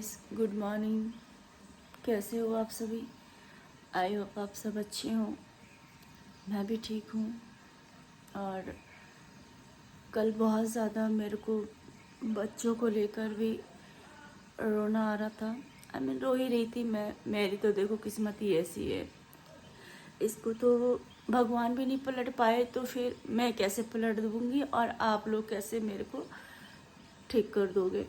Guys, good morning. कैसे हो आप सभी? आई होप आप सब अच्छे हों। मैं भी ठीक हूँ। और कल बहुत ज़्यादा मेरे को बच्चों को लेकर भी रोना आ रहा था। मैं रो ही रही थी। मेरी तो देखो किस्मत ही ऐसी है, इसको तो भगवान भी नहीं पलट पाए तो फिर मैं कैसे पलट दूँगी और आप लोग कैसे मेरे को ठीक कर दोगे।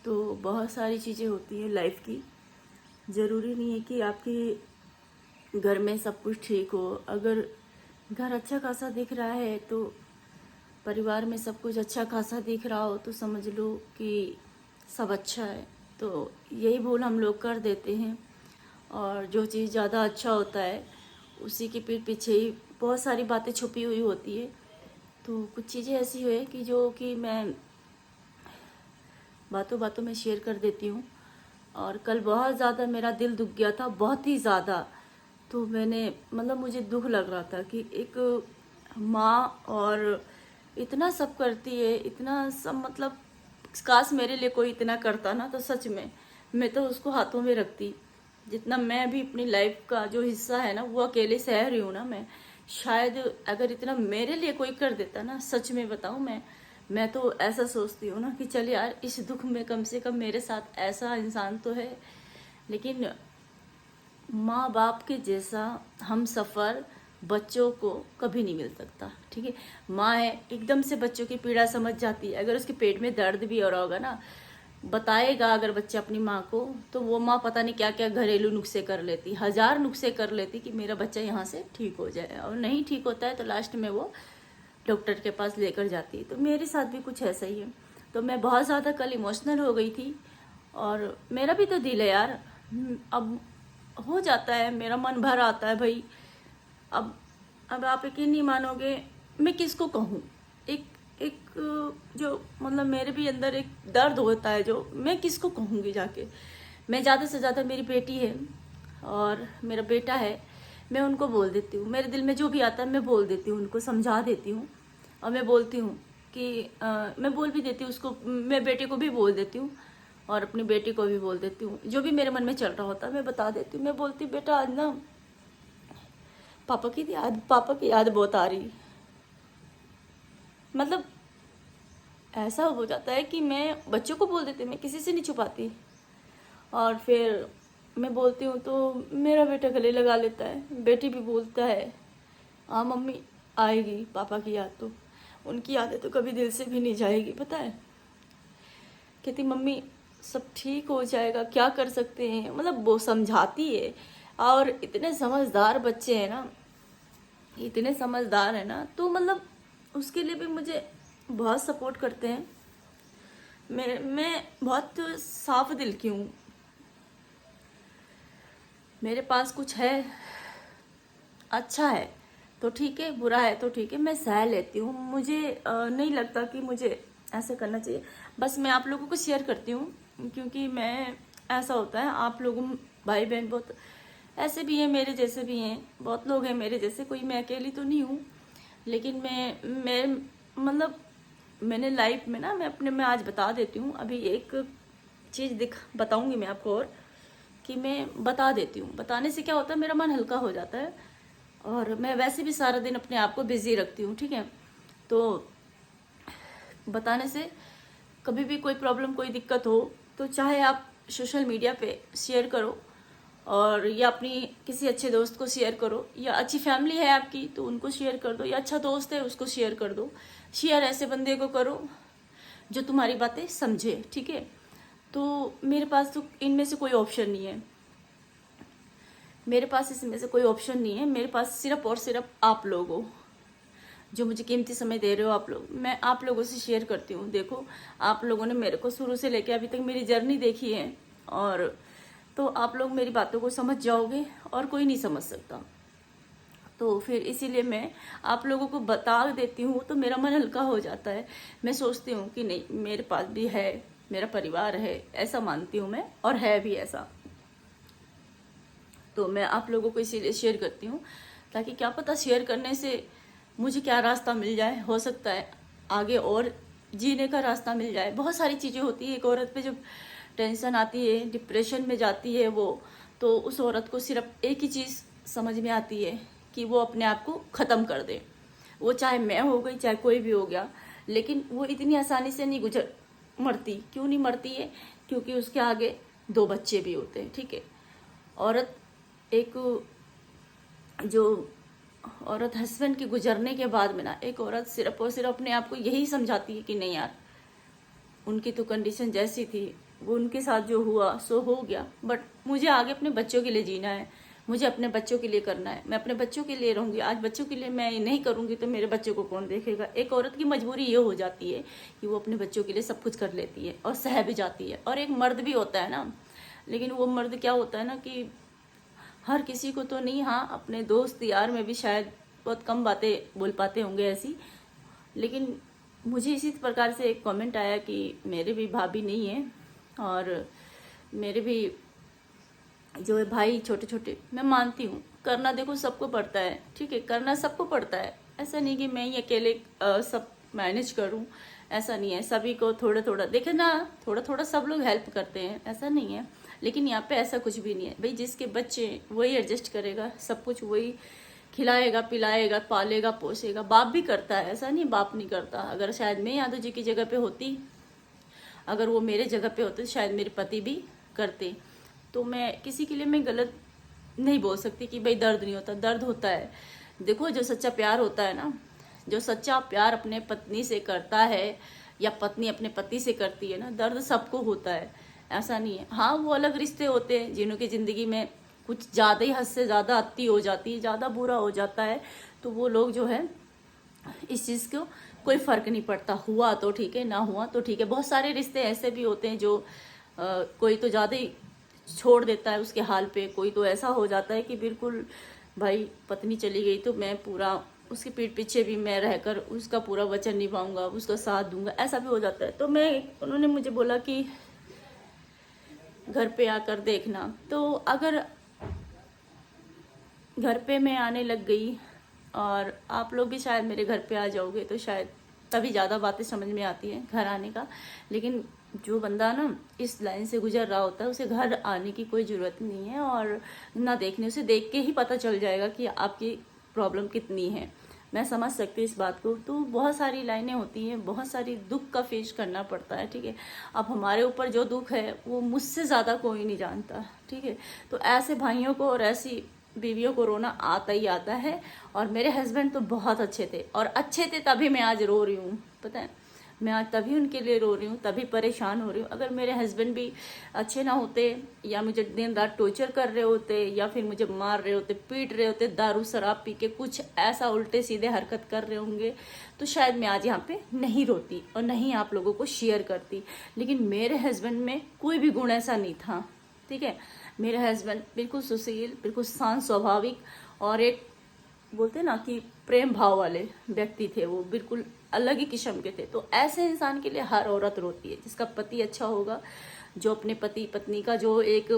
तो बहुत सारी चीज़ें होती हैं लाइफ की। ज़रूरी नहीं है कि आपके घर में सब कुछ ठीक हो। अगर घर अच्छा खासा दिख रहा है तो परिवार में सब कुछ अच्छा खासा दिख रहा हो तो समझ लो कि सब अच्छा है। तो यही भूल हम लोग कर देते हैं और जो चीज़ ज़्यादा अच्छा होता है उसी के पीठ पीछे ही बहुत सारी बातें छुपी हुई होती है। तो कुछ चीज़ें ऐसी हुई कि जो कि मैं बातों बातों में शेयर कर देती हूँ। और कल बहुत ज़्यादा मेरा दिल दुख गया था, बहुत ही ज़्यादा। तो मैंने मुझे दुख लग रहा था कि एक माँ और इतना सब करती है, इतना सब काश मेरे लिए कोई इतना करता ना तो सच में मैं तो उसको हाथों में रखती। जितना मैं भी अपनी लाइफ का जो हिस्सा है ना वो अकेले सह रही हूँ ना, मैं शायद अगर इतना मेरे लिए कोई कर देता ना, सच में बताऊँ मैं तो ऐसा सोचती हूँ ना कि चल यार इस दुख में कम से कम मेरे साथ ऐसा इंसान तो है। लेकिन माँ बाप के जैसा हम सफ़र बच्चों को कभी नहीं मिल सकता। ठीक है, माँ है एकदम से बच्चों की पीड़ा समझ जाती है। अगर उसके पेट में दर्द भी हो रहा होगा ना, बताएगा अगर बच्चा अपनी माँ को, तो वो माँ पता नहीं क्या क्या घरेलू नुस्खे कर लेती, 1000 नुस्खे कर लेती कि मेरा बच्चा यहाँ से ठीक हो जाए। और नहीं ठीक होता है तो लास्ट में वो डॉक्टर के पास लेकर जाती है। तो मेरे साथ भी कुछ ऐसा ही है। तो मैं बहुत ज़्यादा कल इमोशनल हो गई थी और मेरा भी तो दिल है यार। अब हो जाता है, मेरा मन भर आता है भाई। अब आप यकीन नहीं मानोगे, मैं किसको कहूँ। एक एक जो मेरे भी अंदर एक दर्द होता है जो मैं किसको कहूँगी जाके। मैं ज़्यादा से ज़्यादा मेरी बेटी है और मेरा बेटा है, मैं उनको बोल देती हूँ। मेरे दिल में जो भी आता है मैं बोल देती हूँ, उनको समझा देती हूँ। और मैं बोलती हूँ कि मैं बोल भी देती हूँ उसको, मैं बेटे को भी बोल देती हूँ और अपनी बेटी को भी बोल देती हूँ। जो भी मेरे मन में चल रहा होता है मैं बता देती हूँ। मैं बोलती हूँ बेटा आज ना पापा की याद बहुत आ रही। ऐसा हो जाता है कि मैं बच्चों को बोल देती हूँ, मैं किसी से नहीं छुपाती। और फिर मैं बोलती हूँ तो मेरा बेटा गले लगा लेता है, बेटी भी बोलता है हाँ मम्मी आएगी पापा की याद। तो उनकी यादें तो कभी दिल से भी नहीं जाएगी, पता है। कहती मम्मी सब ठीक हो जाएगा, क्या कर सकते हैं। वो समझाती है। और इतने समझदार बच्चे हैं ना, इतने समझदार है ना, तो उसके लिए भी मुझे बहुत सपोर्ट करते हैं। मैं बहुत साफ दिल की हूँ। मेरे पास कुछ है, अच्छा है तो ठीक है, बुरा है तो ठीक है, मैं सह लेती हूँ। मुझे नहीं लगता कि मुझे ऐसे करना चाहिए। बस मैं आप लोगों को शेयर करती हूँ क्योंकि मैं ऐसा होता है, आप लोगों भाई बहन बहुत ऐसे भी हैं, मेरे जैसे भी हैं, बहुत लोग हैं मेरे जैसे, कोई मैं अकेली तो नहीं हूँ। लेकिन मैं मैंने लाइफ में ना, मैं अपने में आज बता देती हूँ। अभी एक चीज़ बताऊँगी मैं आपको, और कि मैं बता देती हूँ। बताने से क्या होता है, मेरा मन हल्का हो जाता है। और मैं वैसे भी सारा दिन अपने आप को बिजी रखती हूँ, ठीक है। तो बताने से कभी भी कोई प्रॉब्लम कोई दिक्कत हो तो चाहे आप सोशल मीडिया पे शेयर करो, और या अपनी किसी अच्छे दोस्त को शेयर करो, या अच्छी फैमिली है आपकी तो उनको शेयर कर दो, या अच्छा दोस्त है उसको शेयर कर दो। शेयर ऐसे बंदे को करो जो तुम्हारी बातें समझे, ठीक है। तो मेरे पास तो इनमें से कोई ऑप्शन नहीं है, मेरे पास इसमें से कोई ऑप्शन नहीं है। मेरे पास सिर्फ और सिर्फ आप लोग हो जो मुझे कीमती समय दे रहे हो। आप लोग, मैं आप लोगों से शेयर करती हूँ। देखो आप लोगों ने मेरे को शुरू से लेकर अभी तक मेरी जर्नी देखी है, और तो आप लोग मेरी बातों को समझ जाओगे और कोई नहीं समझ सकता। तो फिर इसीलिए मैं आप लोगों को बता देती हूँ तो मेरा मन हल्का हो जाता है। मैं सोचती हूँ कि नहीं, मेरे पास भी है, मेरा परिवार है, ऐसा मानती हूँ मैं, और है भी ऐसा। तो मैं आप लोगों को इसीलिए शेयर करती हूँ ताकि क्या पता शेयर करने से मुझे क्या रास्ता मिल जाए। हो सकता है आगे और जीने का रास्ता मिल जाए। बहुत सारी चीज़ें होती है एक औरत पे जब टेंशन आती है, डिप्रेशन में जाती है वो, तो उस औरत को सिर्फ एक ही चीज़ समझ में आती है कि वो अपने आप को ख़त्म कर दे। वो चाहे मैं हो गई, चाहे कोई भी हो गया, लेकिन वो इतनी आसानी से नहीं मरती। क्यों नहीं मरती है? क्योंकि उसके आगे 2 बच्चे भी होते हैं, ठीक है। औरत जो औरत हस्बैंड के गुजरने के बाद में ना, एक औरत सिर्फ और सिर्फ अपने आप को यही समझाती है कि नहीं यार, उनकी तो कंडीशन जैसी थी, वो उनके साथ जो हुआ सो हो गया, बट मुझे आगे अपने बच्चों के लिए जीना है, मुझे अपने बच्चों के लिए करना है, मैं अपने बच्चों के लिए रहूंगी। आज बच्चों के लिए मैं नहीं करूंगी तो मेरे बच्चों को कौन देखेगा? एक औरत की मजबूरी ये हो जाती है कि वो अपने बच्चों के लिए सब कुछ कर लेती है और सह भी जाती है। और एक मर्द भी होता है ना, लेकिन वो मर्द क्या होता है ना कि हर किसी को तो नहीं, हाँ अपने दोस्त यार में भी शायद बहुत कम बातें बोल पाते होंगे ऐसी। लेकिन मुझे इसी प्रकार से एक कमेंट आया कि मेरे भी भाभी नहीं है और मेरे भी जो है भाई छोटे छोटे। मैं मानती हूँ करना देखो सबको पड़ता है, ठीक है, करना सबको पड़ता है। ऐसा नहीं कि मैं ही अकेले सब मैनेज करूँ, ऐसा नहीं है। सभी को थोड़ा थोड़ा देखे ना, थोड़ा थोड़ा सब लोग हेल्प करते हैं, ऐसा नहीं है। लेकिन यहाँ पे ऐसा कुछ भी नहीं है भाई, जिसके बच्चे वही एडजस्ट करेगा, सब कुछ वही खिलाएगा पिलाएगा पालेगा पोसेगा। बाप भी करता है, ऐसा नहीं बाप नहीं करता। अगर शायद मैं यादव जी की जगह पे होती, अगर वो मेरे जगह पे होते, शायद मेरे पति भी करते। तो मैं किसी के लिए मैं गलत नहीं बोल सकती कि भाई दर्द नहीं होता, दर्द होता है। देखो जो सच्चा प्यार होता है ना, जो सच्चा प्यार अपने पत्नी से करता है या पत्नी अपने पति से करती है ना, दर्द सबको होता है, ऐसा नहीं है। हाँ वो अलग रिश्ते होते हैं जिन्हों की जिंदगी में कुछ ज़्यादा ही हद से ज़्यादा अति हो जाती है, ज़्यादा बुरा हो जाता है, तो वो लोग जो है इस चीज़ को कोई फ़र्क नहीं पड़ता, हुआ तो ठीक है ना हुआ तो ठीक है। बहुत सारे रिश्ते ऐसे भी होते हैं जो कोई तो ज़्यादा ही छोड़ देता है उसके हाल पे, कोई तो ऐसा हो जाता है कि बिल्कुल भाई पत्नी चली गई तो मैं पूरा उसके पीठ पीछे भी मैं रहकर उसका पूरा वचन निभाऊंगा, उसका साथ दूंगा, ऐसा भी हो जाता है। तो उन्होंने मुझे बोला कि घर पे आकर देखना। तो अगर घर पे मैं आने लग गई और आप लोग भी शायद मेरे घर पे आ जाओगे तो शायद तभी ज़्यादा बातें समझ में आती हैं घर आने का। लेकिन जो बंदा ना इस लाइन से गुजर रहा होता है उसे घर आने की कोई ज़रूरत नहीं है, और ना देखने, उसे देख के ही पता चल जाएगा कि आपकी प्रॉब्लम कितनी है। मैं समझ सकती हूँ इस बात को। तो बहुत सारी लाइनें होती हैं, बहुत सारी दुख का फेस करना पड़ता है, ठीक है। अब हमारे ऊपर जो दुख है वो मुझसे ज़्यादा कोई नहीं जानता, ठीक है। तो ऐसे भाइयों को और ऐसी बीवियों को रोना आता ही आता है। और मेरे हस्बैंड तो बहुत अच्छे थे, और अच्छे थे तभी मैं आज रो रही हूँ, पता है। मैं आज तभी उनके लिए रो रही हूँ, तभी परेशान हो रही हूँ। अगर मेरे हस्बैंड भी अच्छे ना होते, या मुझे दिन रात टॉर्चर कर रहे होते, या फिर मुझे मार रहे होते, पीट रहे होते, दारू शराब पी के कुछ ऐसा उल्टे सीधे हरकत कर रहे होंगे, तो शायद मैं आज यहाँ पे नहीं रोती और नहीं आप लोगों को शेयर करती। लेकिन मेरे हस्बैंड में कोई भी गुण ऐसा नहीं था, ठीक है। मेरे हस्बैंड बिल्कुल सुशील, बिल्कुल शांत स्वाभाविक, और एक बोलते ना कि प्रेम भाव वाले व्यक्ति थे। वो बिल्कुल अलग ही किस्म के थे। तो ऐसे इंसान के लिए हर औरत रोती है, जिसका पति अच्छा होगा, जो अपने पति पत्नी का जो एक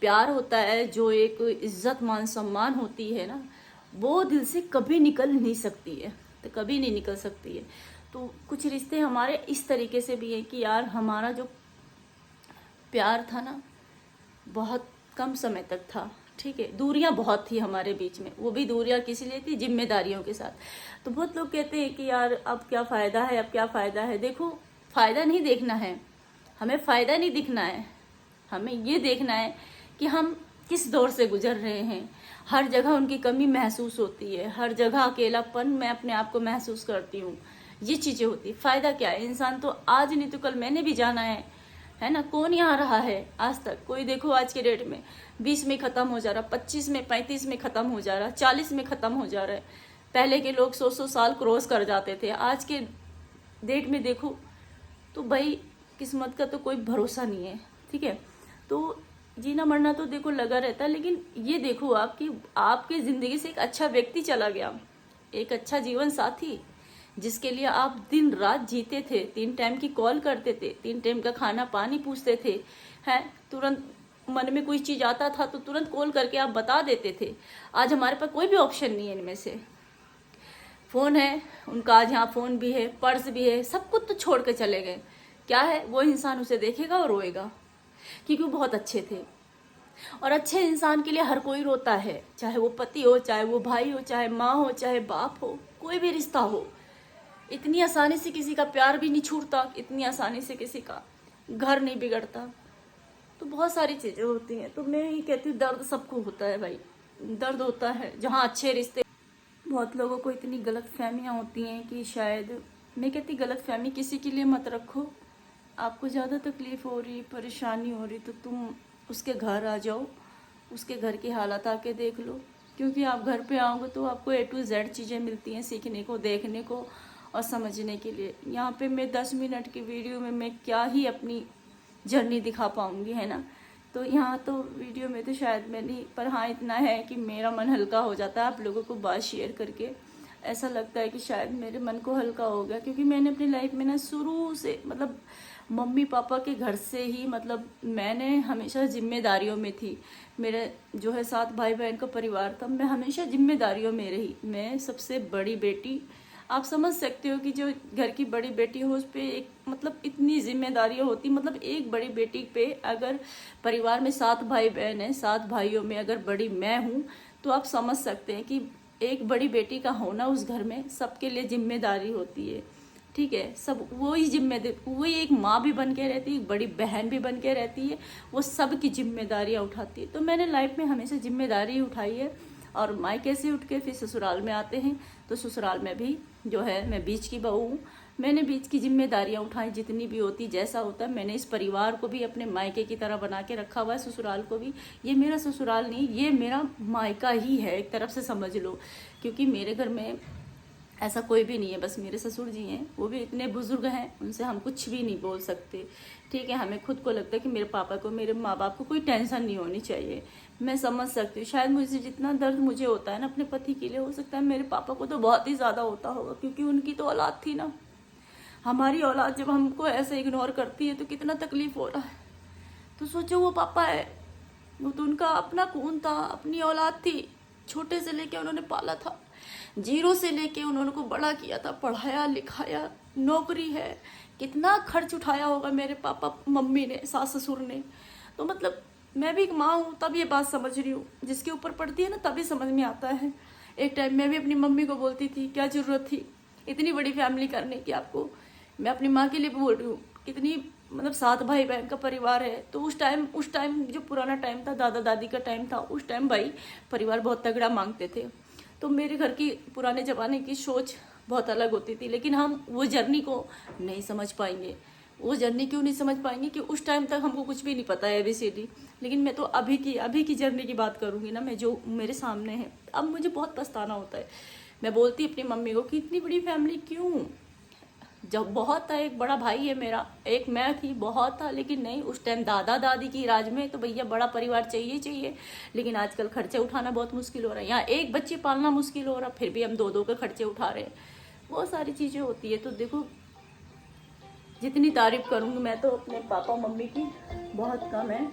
प्यार होता है, जो एक इज्जत मान सम्मान होती है ना, वो दिल से कभी निकल नहीं सकती है, तो कभी नहीं निकल सकती है। तो कुछ रिश्ते हमारे इस तरीके से भी है कि यार हमारा जो प्यार था ना बहुत कम समय तक था, ठीक है। दूरियां बहुत थी हमारे बीच में, वो भी दूरियां किस लिए थी? जिम्मेदारियों के साथ। तो बहुत लोग कहते हैं कि यार अब क्या फ़ायदा है, अब क्या फ़ायदा है। देखो फ़ायदा नहीं देखना है हमें, फ़ायदा नहीं दिखना है हमें, ये देखना है कि हम किस दौर से गुजर रहे हैं। हर जगह उनकी कमी महसूस होती है, हर जगह अकेलापन मैं अपने आप को महसूस करती हूँ, ये चीज़ें होती। फ़ायदा क्या है? इंसान तो आज नहीं तो कल मैंने भी जाना है ना। कौन यहाँ रहा है आज तक? कोई देखो आज के डेट में 20 में ख़त्म हो जा रहा, 25 में 35 में ख़त्म हो जा रहा, 40 में ख़त्म हो जा रहा है। पहले के लोग 100 साल क्रॉस कर जाते थे, आज के डेट में देखो तो भाई किस्मत का तो कोई भरोसा नहीं है, ठीक है। तो जीना मरना तो देखो लगा रहता है, लेकिन ये देखो आपकी ज़िंदगी से एक अच्छा व्यक्ति चला गया, एक अच्छा जीवन साथी, जिसके लिए आप दिन रात जीते थे, 3 टाइम की कॉल करते थे, 3 टाइम का खाना पानी पूछते थे, हैं तुरंत मन में कोई चीज़ आता था तो तुरंत कॉल करके आप बता देते थे। आज हमारे पास कोई भी ऑप्शन नहीं है इनमें से। फ़ोन है उनका, आज यहाँ फ़ोन भी है, पर्स भी है, सब कुछ तो छोड़ के चले गए। क्या है? वो इंसान उसे देखेगा और रोएगा, क्योंकि वो बहुत अच्छे थे। और अच्छे इंसान के लिए हर कोई रोता है, चाहे वो पति हो, चाहे वो भाई हो, चाहे माँ हो, चाहे बाप हो, कोई भी रिश्ता हो। इतनी आसानी से किसी का प्यार भी नहीं छूटता, इतनी आसानी से किसी का घर नहीं बिगड़ता। तो बहुत सारी चीज़ें होती हैं। तो मैं ये कहती हूँ, दर्द सबको होता है भाई, दर्द होता है। जहाँ अच्छे रिश्ते, बहुत लोगों को इतनी गलत फहमियाँ होती हैं कि शायद, मैं कहती गलत फहमी किसी के लिए मत रखो। आपको ज़्यादा तकलीफ़ हो रही, परेशानी हो रही, तो तुम उसके घर आ जाओ, उसके घर की हालत आके देख लो। क्योंकि आप घर पे आओगे तो आपको A to Z चीज़ें मिलती हैं सीखने को, देखने को और समझने के लिए। यहाँ पे मैं 10 मिनट की वीडियो में मैं क्या ही अपनी जर्नी दिखा पाऊँगी, है ना। तो यहाँ तो वीडियो में तो शायद मैं नहीं, पर हाँ इतना है कि मेरा मन हल्का हो जाता है आप लोगों को बात शेयर करके। ऐसा लगता है कि शायद मेरे मन को हल्का हो गया, क्योंकि मैंने अपनी लाइफ में ना शुरू से, मतलब मम्मी पापा के घर से ही, मतलब मैंने हमेशा जिम्मेदारियों में थी। मेरे जो है 7 भाई बहन का परिवार था, मैं हमेशा जिम्मेदारियों में रही। मैं सबसे बड़ी बेटी, आप समझ सकते हो कि जो घर की बड़ी बेटी हो उस पर एक, मतलब इतनी जिम्मेदारियां होती। मतलब एक बड़ी बेटी पे, अगर परिवार में 7 भाई बहन हैं, 7 भाइयों में अगर बड़ी मैं हूँ, तो आप समझ सकते हैं कि एक बड़ी बेटी का होना उस घर में सबके लिए जिम्मेदारी होती है। ठीक है, सब वही जिम्मेदारी, वही एक माँ भी बन के रहती है, एक बड़ी बहन भी बन के रहती है, वो सब की जिम्मेदारियाँ उठाती है। तो मैंने लाइफ में हमेशा जिम्मेदारी उठाई है। और मायके से उठ के फिर ससुराल में आते हैं, तो ससुराल में भी जो है, मैं बीच की बहू हूँ। मैंने बीच की जिम्मेदारियां उठाई जितनी भी होती, जैसा होता है। मैंने इस परिवार को भी अपने मायके की तरह बना के रखा हुआ है, ससुराल को भी। ये मेरा ससुराल नहीं, ये मेरा मायका ही है, एक तरफ से समझ लो। क्योंकि मेरे घर में ऐसा कोई भी नहीं है, बस मेरे ससुर जी हैं, वो भी इतने बुजुर्ग हैं, उनसे हम कुछ भी नहीं बोल सकते। ठीक है, हमें खुद को लगता है कि मेरे पापा को, मेरे माँ बाप को कोई टेंशन नहीं होनी चाहिए। मैं समझ सकती हूँ, शायद मुझे जितना दर्द मुझे होता है ना अपने पति के लिए, हो सकता है मेरे पापा को तो बहुत ही ज़्यादा होता होगा, क्योंकि उनकी तो औलाद थी ना। हमारी औलाद जब हमको ऐसे इग्नोर करती है तो कितना तकलीफ हो रहा है। तो सोचो, वो पापा है, वो तो उनका अपना खून था, अपनी औलाद थी, छोटे से लेके उन्होंने पाला था, जीरो से लेके उन्होंने को बड़ा किया था, पढ़ाया लिखाया, नौकरी है, कितना खर्च उठाया होगा मेरे पापा मम्मी ने, सास ससुर ने। तो मतलब मैं भी एक माँ हूँ, तब ये बात समझ रही हूँ। जिसके ऊपर पड़ती है ना, तभी समझ में आता है। एक टाइम मैं भी अपनी मम्मी को बोलती थी, क्या जरूरत थी इतनी बड़ी फैमिली करने की आपको। मैं अपनी माँ के लिए भी बोल रही हूँ, कितनी, मतलब 7 भाई बहन का परिवार है। तो उस टाइम जो पुराना टाइम था, दादा दादी का टाइम था, उस टाइम भाई परिवार बहुत तगड़ा मांगते थे। तो मेरे घर की पुराने ज़माने की सोच बहुत अलग होती थी। लेकिन हम वो जर्नी को नहीं समझ पाएंगे। वो जर्नी क्यों नहीं समझ पाएंगे कि उस टाइम तक हमको कुछ भी नहीं पता है ABCD। लेकिन मैं तो अभी की जर्नी की बात करूँगी ना, मैं जो मेरे सामने है। अब मुझे बहुत पछताना होता है। मैं बोलती अपनी मम्मी को कि इतनी बड़ी फैमिली क्यों, जब बहुत था, एक बड़ा भाई है मेरा, एक मैं थी, बहुत था। लेकिन नहीं, उस टाइम दादा दादी की राज में तो भैया बड़ा परिवार चाहिए चाहिए। लेकिन आजकल खर्चे उठाना बहुत मुश्किल हो रहा है, यहाँ एक बच्चे पालना मुश्किल हो रहा, फिर भी हम 2-2 के खर्चे उठा रहे हैं। बहुत सारी चीज़ें होती है। तो देखो, जितनी तारीफ करूँगी मैं तो अपने पापा मम्मी की, बहुत कम है,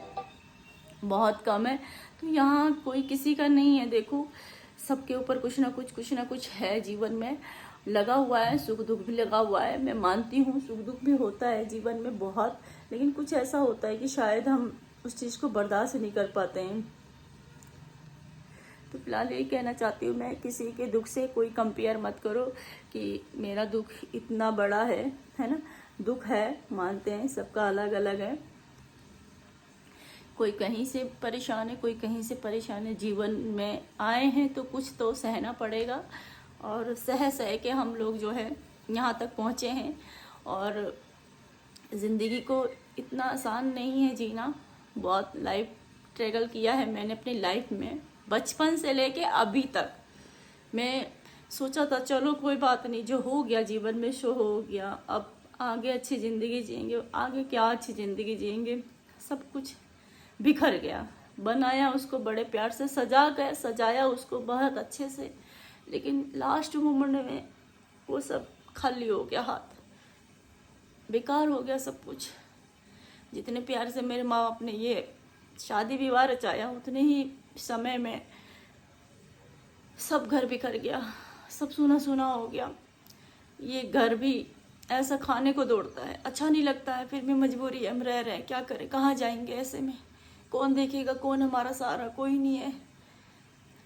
बहुत कम है। तो यहाँ कोई किसी का नहीं है। देखो, सबके ऊपर कुछ ना कुछ है जीवन में लगा हुआ है, सुख दुख भी लगा हुआ है। मैं मानती हूँ सुख दुख भी होता है जीवन में बहुत, लेकिन कुछ ऐसा होता है कि शायद हम उस चीज़ को बर्दाश्त नहीं कर पाते हैं। तो फिलहाल यही कहना चाहती हूँ मैं, किसी के दुख से कोई कंपेयर मत करो कि मेरा दुख इतना बड़ा है ना। दुख है, मानते हैं, सबका अलग अलग है। कोई कहीं से परेशान है, कोई कहीं से परेशान है। जीवन में आए हैं तो कुछ तो सहना पड़ेगा, और सह के हम लोग जो है यहाँ तक पहुँचे हैं। और ज़िंदगी को इतना आसान नहीं है जीना, बहुत लाइफ स्ट्रगल किया है मैंने अपनी लाइफ में, बचपन से लेके अभी तक। मैं सोचा था चलो कोई बात नहीं, जो हो गया जीवन में सो हो गया, अब आगे अच्छी ज़िंदगी जिएंगे। आगे क्या अच्छी ज़िंदगी जिएंगे, सब कुछ बिखर गया। बनाया उसको बड़े प्यार से, सजाया उसको बहुत अच्छे से, लेकिन लास्ट मोमेंट में वो सब खाली हो गया, हाथ बेकार हो गया सब कुछ। जितने प्यार से मेरे माँ बाप ने ये शादी विवाह रचाया, उतने ही समय में सब घर बिखर गया, सब सूना सूना हो गया। ये घर भी ऐसा खाने को दौड़ता है, अच्छा नहीं लगता है, फिर भी मजबूरी है, हम रह रहे हैं, क्या करें, कहाँ जाएंगे ऐसे में, कौन देखेगा, कौन हमारा सहारा, कोई नहीं है।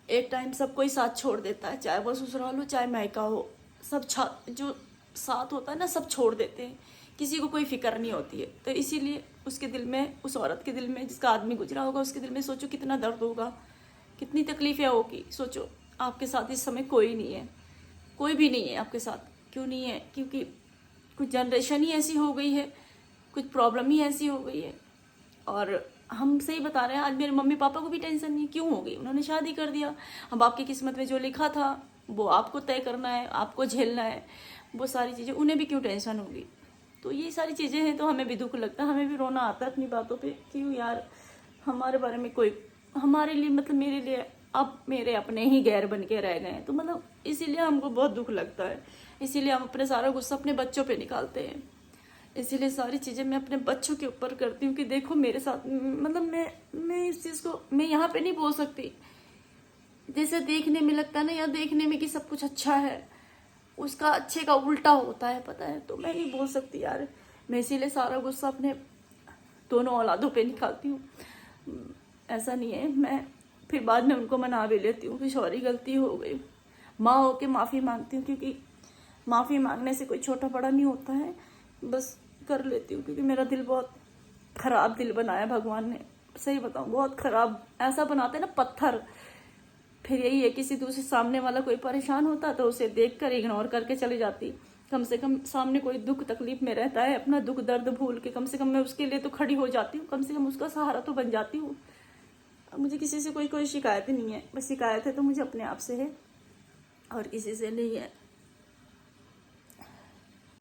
एक टाइम सब कोई साथ छोड़ देता है, चाहे वो ससुराल हो चाहे मायका हो, सब जो साथ होता है ना सब छोड़ देते हैं, किसी को कोई फिक्र नहीं होती है। तो इसीलिए उसके दिल में, उस औरत के दिल में, जिसका आदमी गुजरा होगा उसके दिल में सोचो कितना दर्द होगा, कितनी तकलीफें होगी। सोचो आपके साथ इस समय कोई नहीं है, कोई भी नहीं है आपके साथ। क्यों नहीं है? क्योंकि कुछ जनरेशन ही ऐसी हो गई है, कुछ प्रॉब्लम ही ऐसी हो गई है। और हम सही बता रहे हैं, आज मेरे मम्मी पापा को भी टेंशन नहीं। क्यों हो गई? उन्होंने शादी कर दिया। अब आपकी किस्मत में जो लिखा था वो आपको तय करना है, आपको झेलना है, वो सारी चीज़ें उन्हें भी क्यों टेंशन होगी। तो ये सारी चीज़ें हैं, तो हमें भी दुख लगता है, हमें भी रोना आता है अपनी बातों पे। क्यों यार, हमारे बारे में कोई, हमारे लिए मतलब मेरे लिए अब मेरे अपने ही गैर बन के रह गए हैं। तो मतलब इसीलिए हमको बहुत दुख लगता है, इसीलिए हम अपने सारा गुस्सा अपने बच्चों पे निकालते हैं। इसीलिए सारी चीज़ें मैं अपने बच्चों के ऊपर करती हूँ कि देखो मेरे साथ, मतलब मैं इस चीज़ को मैं यहाँ पे नहीं बोल सकती। जैसे देखने में लगता है ना, या देखने में कि सब कुछ अच्छा है, उसका अच्छे का उल्टा होता है, पता है। तो मैं नहीं बोल सकती यार, मैं इसीलिए सारा गुस्सा अपने दोनों औलादों पे निकालती हूँ। ऐसा नहीं है, मैं फिर बाद में उनको मना भी लेती हूँ कि सॉरी गलती हो गई, माँ होके माफ़ी मांगती हूँ, क्योंकि माफ़ी मांगने से कोई छोटा बड़ा नहीं होता है, बस कर लेती हूँ। क्योंकि मेरा दिल बहुत ख़राब दिल बनाया भगवान ने, सही बताऊँ बहुत ख़राब, ऐसा बनाते हैं ना पत्थर। फिर यही है, किसी दूसरे सामने वाला कोई परेशान होता तो उसे देखकर इग्नोर करके चली जाती। कम से कम सामने कोई दुख तकलीफ में रहता है, अपना दुख दर्द भूल के कम से कम मैं उसके लिए तो खड़ी हो जाती हूँ, कम से कम उसका सहारा तो बन जाती हूँ। मुझे किसी से कोई शिकायत नहीं है, बस शिकायत है तो मुझे अपने आप से है और किसी से नहीं है।